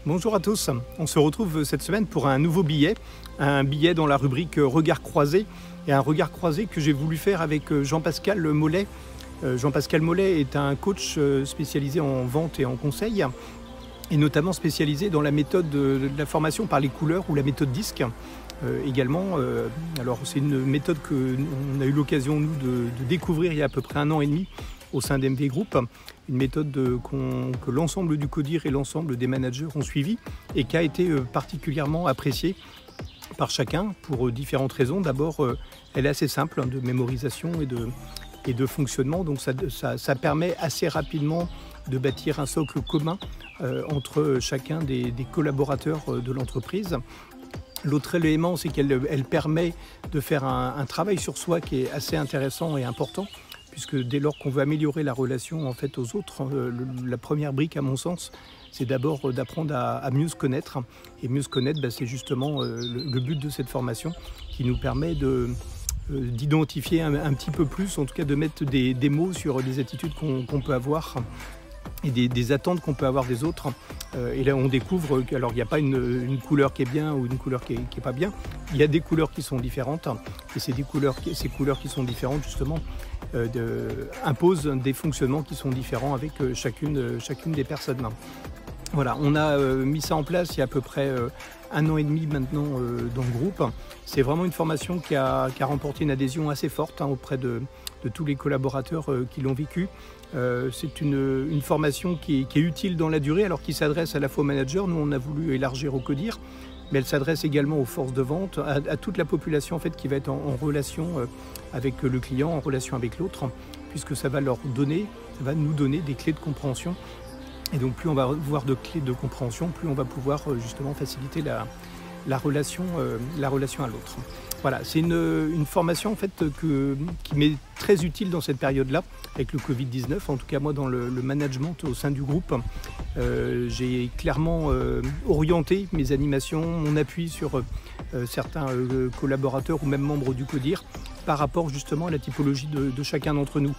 Bonjour à tous, on se retrouve cette semaine pour un nouveau billet, un billet dans la rubrique Regard croisé, et un regard croisé que j'ai voulu faire avec Jean-Pascal Mollet. Jean-Pascal Mollet est un coach spécialisé en vente et en conseil, et notamment spécialisé dans la méthode de la formation par les couleurs ou la méthode DISC. Également, alors c'est une méthode qu'on a eu l'occasion nous de découvrir il y a à peu près 1 an et demi au sein d'MV Group, une méthode que l'ensemble du CODIR et l'ensemble des managers ont suivi et qui a été particulièrement appréciée par chacun pour différentes raisons. D'abord, elle est assez simple de mémorisation et de fonctionnement, donc ça permet assez rapidement de bâtir un socle commun entre chacun des collaborateurs de l'entreprise. L'autre élément, c'est qu'elle permet de faire un travail sur soi qui est assez intéressant et important, puisque dès lors qu'on veut améliorer la relation en fait aux autres, la première brique à mon sens, c'est d'abord d'apprendre à mieux se connaître. Et mieux se connaître, c'est justement le but de cette formation qui nous permet d'identifier un petit peu plus, en tout cas de mettre des mots sur les attitudes qu'on peut avoir et des attentes qu'on peut avoir des autres. Et là on découvre qu'alors il n'y a pas une couleur qui est bien ou une couleur qui est pas bien, il y a des couleurs qui sont différentes, et ces couleurs qui sont différentes justement imposent des fonctionnements qui sont différents avec chacune des personnes. Voilà, on a mis ça en place il y a à peu près 1 an et demi maintenant dans le groupe. C'est vraiment une formation qui a remporté une adhésion assez forte auprès de tous les collaborateurs qui l'ont vécu. C'est une formation qui est utile dans la durée, alors qui s'adresse à la fois aux managers. Nous, on a voulu élargir au CODIR, mais elle s'adresse également aux forces de vente, à toute la population en fait, qui va être en relation avec le client, en relation avec l'autre, puisque ça va nous donner des clés de compréhension. Et donc plus on va avoir de clés de compréhension, plus on va pouvoir justement faciliter la relation à l'autre. Voilà, c'est une formation en fait qui m'est très utile dans cette période-là, avec le Covid-19. En tout cas, moi, dans le management au sein du groupe, j'ai clairement orienté mes animations, mon appui sur certains collaborateurs ou même membres du CODIR par rapport justement à la typologie de chacun d'entre nous.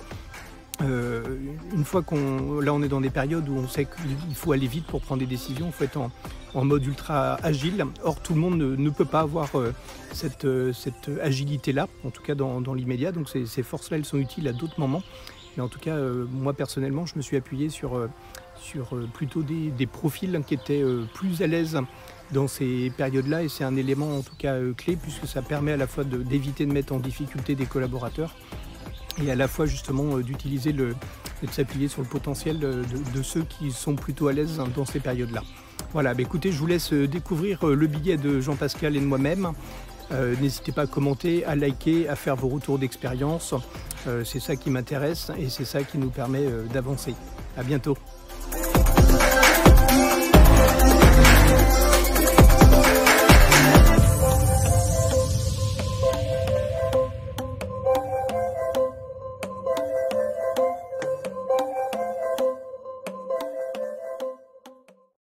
Une fois là on est dans des périodes où on sait qu'il faut aller vite pour prendre des décisions, il faut être en mode ultra agile. Or tout le monde ne peut pas avoir cette agilité là, en tout cas dans l'immédiat, donc ces forces là elles sont utiles à d'autres moments. Mais en tout cas moi personnellement je me suis appuyé sur plutôt des profils qui étaient plus à l'aise dans ces périodes là, et c'est un élément en tout cas clé, puisque ça permet à la fois d'éviter de mettre en difficulté des collaborateurs et à la fois justement d'utiliser de s'appuyer sur le potentiel de ceux qui sont plutôt à l'aise dans ces périodes-là. Voilà, écoutez, je vous laisse découvrir le billet de Jean-Pascal et de moi-même. N'hésitez pas à commenter, à liker, à faire vos retours d'expérience. C'est ça qui m'intéresse et c'est ça qui nous permet d'avancer. À bientôt.